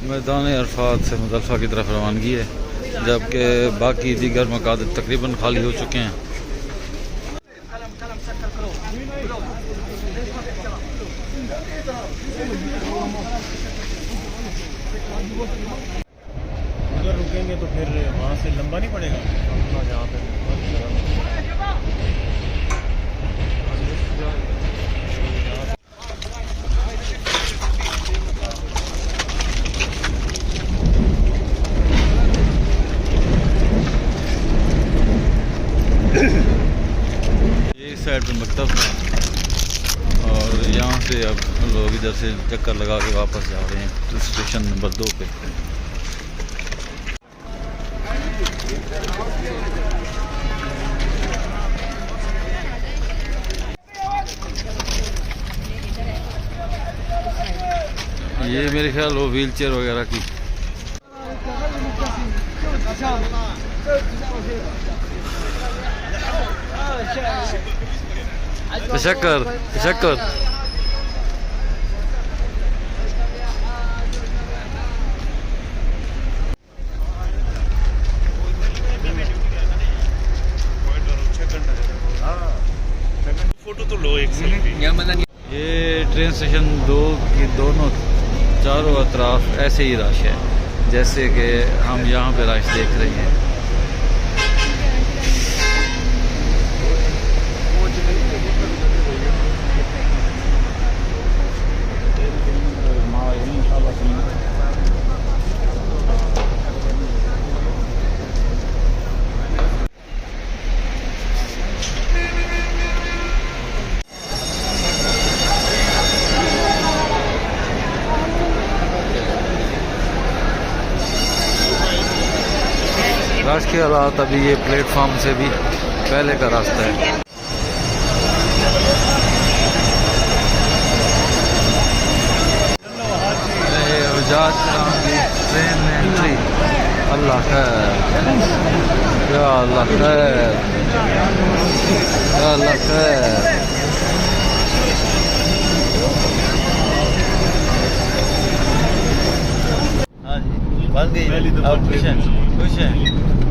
मैदान अरफात से मुज़ल्फ़ा की तरफ रवानगी है, जबकि बाकी दीगर मकाद तकरीबन खाली हो चुके हैं। अगर रुकेंगे तो फिर वहाँ से लंबा नहीं पड़ेगा यहाँ पे। ये साइड पे मकतब था और यहाँ से अब लोग इधर से चक्कर लगा के वापस जा रहे हैं स्टेशन नंबर 2 पे। ये मेरे ख्याल वो व्हील चेयर वगैरह की। तशक्कर तशक्कर। फोटो तो लो एक सेल्फी। ये ट्रेन स्टेशन 2 की दोनों चारों अतराफ ऐसे ही रश है जैसे कि हम यहाँ पे रश देख रहे हैं। रश के हालात अभी ये प्लेटफॉर्म से भी पहले का रास्ता है। हजाज की ट्रेन में एंट्री। अल्लाह खैर, या अल्लाह खैर, या अल्लाह खैर। हाँ जी बन गई। अब खुश हैं, खुश हैं।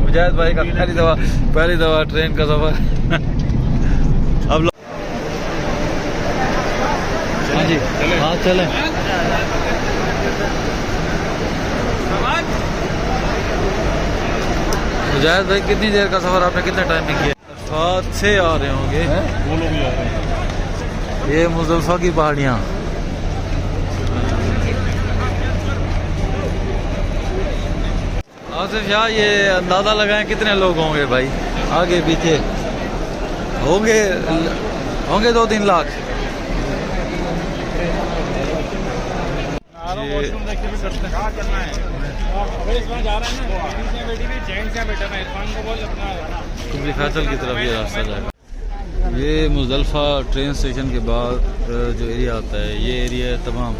मुजाहिद भाई का पहली दफा ट्रेन का सफर। अब हाँ जी, हाँ चलें। मुजाहिद भाई कितनी देर का सफर आपने कितने टाइम में किया? साथ से आ रहे होंगे वो लोग भी आ रहे हैं। ये मुज़ल्फ़ा की पहाड़ियाँ। आसिफ शाह, ये अंदाज़ा लगाएं कितने लोग होंगे भाई? आगे पीछे होंगे 2-3 लाख। कुबरी फैसल की तरफ ये रास्ता जाएगा। ये मुज़ल्फ़ा ट्रेन स्टेशन के बाद जो एरिया आता है, ये एरिया तमाम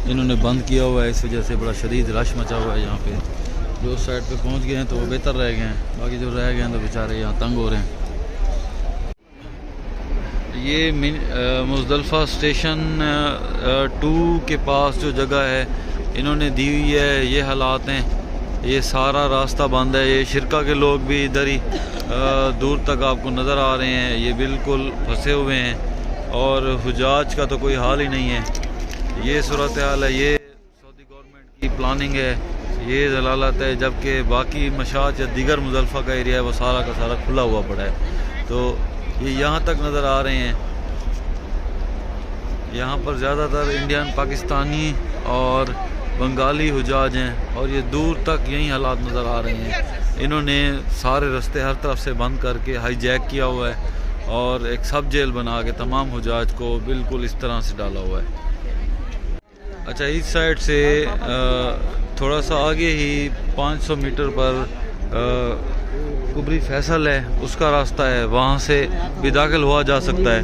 इन्होंने बंद किया हुआ है। इस वजह से बड़ा शदीद रश मचा हुआ है यहाँ पे। जो साइड पे पहुँच गए हैं तो वो बेहतर रह गए हैं, बाकी जो रह गए हैं तो बेचारे यहाँ तंग हो रहे हैं। ये मुज़ल्फ़ा स्टेशन 2 के पास जो जगह है इन्होंने दी हुई है, ये हालात हैं। ये सारा रास्ता बंद है। ये शिरका के लोग भी इधर ही दूर तक आपको नज़र आ रहे हैं। ये बिल्कुल फंसे हुए हैं और हुजाज का तो कोई हाल ही नहीं है। ये सूरत हाल है। ये सऊदी गवर्नमेंट की प्लानिंग है, ये जलालत है। जबकि बाकी मशात या दीगर मुज़ल्फ़ा का एरिया है वो सारा का सारा खुला हुआ पड़ा है। तो ये यहाँ तक नज़र आ रहे हैं। यहाँ पर ज़्यादातर इंडियन, पाकिस्तानी और बंगाली हुजाज हैं और ये दूर तक यही हालात नज़र आ रहे हैं। इन्होंने सारे रास्ते हर तरफ से बंद करके हाईजैक किया हुआ है और एक सब जेल बना के तमाम हुजाज को बिल्कुल इस तरह से डाला हुआ है। अच्छा, इस साइड से थोड़ा सा आगे ही 500 मीटर पर कुबरी फैसल है, उसका रास्ता है, वहाँ से भी दाखिल हुआ जा सकता है।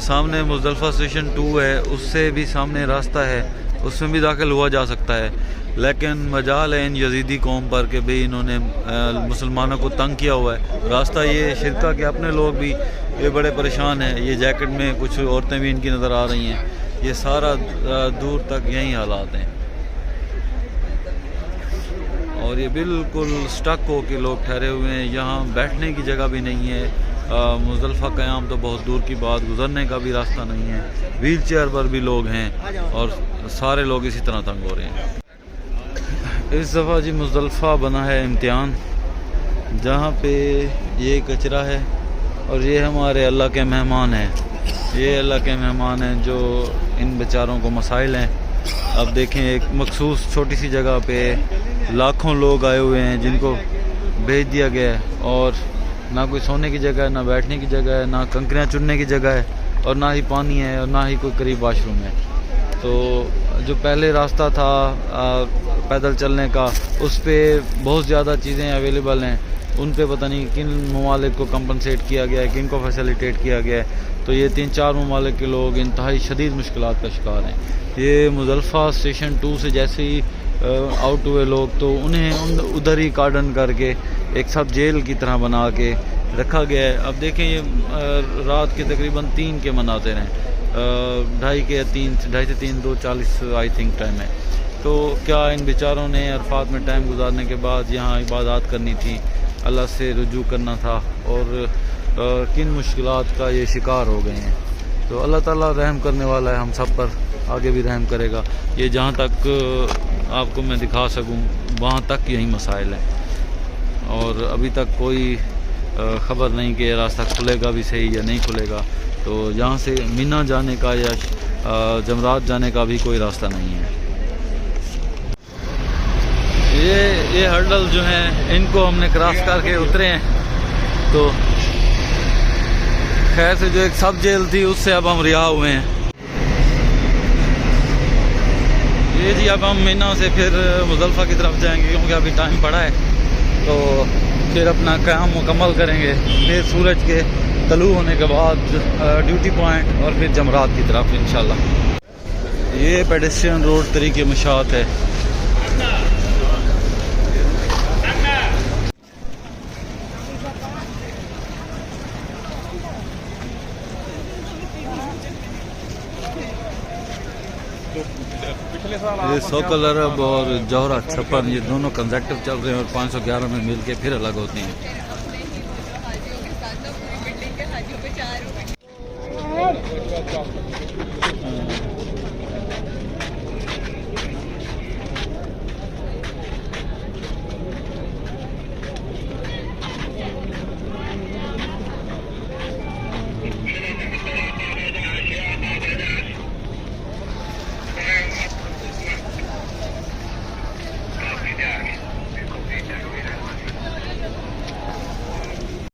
सामने मुज़ल्फ़ा स्टेशन 2 है, उससे भी सामने रास्ता है, उसमें भी दाखिल हुआ जा सकता है। लेकिन मजाल है इन यजीदी कौम पर कि भाई इन्होंने मुसलमानों को तंग किया हुआ है। रास्ता ये शिरका के अपने लोग भी ये बड़े परेशान हैं। ये जैकेट में कुछ औरतें भी इनकी नज़र आ रही हैं। ये सारा दूर तक यही हालात हैं। और ये बिल्कुल स्टक हो के लोग ठहरे हुए हैं। यहाँ बैठने की जगह भी नहीं है। मुज़दलिफ़ा क़याम तो बहुत दूर की बात, गुज़रने का भी रास्ता नहीं है। व्हील चेयर पर भी लोग हैं और सारे लोग इसी तरह तंग हो रहे हैं। इस दफ़ा जी मुज़दलिफ़ा बना है इम्तिहान, जहाँ पे ये कचरा है और ये हमारे अल्लाह के मेहमान हैं। ये अल्लाह के मेहमान हैं जो इन बेचारों को मसाइल हैं। अब देखें, एक मखसूस छोटी सी जगह पे लाखों लोग आए हुए हैं जिनको भेज दिया गया है, और ना कोई सोने की जगह है, ना बैठने की जगह है, ना कंकरियाँ चुनने की जगह है, और ना ही पानी है, और ना ही कोई करीब वाशरूम है। तो जो पहले रास्ता था पैदल चलने का, उस पर बहुत ज़्यादा चीज़ें अवेलेबल हैं। उन पे पता नहीं किन ममालिक को कंपनसेट किया गया है, किन को फैसिलिटेट किया गया है। तो ये 3-4 ममालिक के लोग इंतहाई शदीद मुश्किलात का शिकार हैं। ये मुज़दलिफ़ा स्टेशन 2 से जैसे ही आउट हुए लोग, तो उन्हें उधर ही कार्डन करके एक सब जेल की तरह बना के रखा गया है। अब देखें, ये रात के तकरीबन 3 के मनाज़िर हैं, 2:30 से 3, 2:40 आई थिंक टाइम है। तो क्या इन बेचारों ने अरफात में टाइम गुजारने के बाद यहाँ इबादत करनी थी, अल्लाह से रुजू करना था, और किन मुश्किलात का ये शिकार हो गए हैं। तो अल्लाह ताला रहम करने वाला है हम सब पर, आगे भी रहम करेगा। ये जहाँ तक आपको मैं दिखा सकूँ वहाँ तक यही मसाइल हैं, और अभी तक कोई ख़बर नहीं कि ये रास्ता खुलेगा भी सही या नहीं खुलेगा। तो यहाँ से मीना जाने का या जमरात जाने का भी कोई रास्ता नहीं है। ये हर्डल जो हैं इनको हमने क्रॉस करके उतरे हैं। तो खैर से जो एक सब जेल थी उससे अब हम रिहा हुए हैं। ये जी अब हम मीना से फिर मुज़दलिफ़ा की तरफ जाएंगे, क्योंकि अभी टाइम पड़ा है। तो फिर अपना क़याम मुकम्मल करेंगे, फिर सूरज के तलू होने के बाद ड्यूटी पॉइंट, और फिर जमरात की तरफ इंशाल्लाह। ये पेडेस्ट्रियन रोड तरीके मशात है। ये सोकल अरब और जौहरा छप्पन, ये दोनों कंजक्टिव चल रहे हैं और 511 में मिलके फिर अलग होते हैं।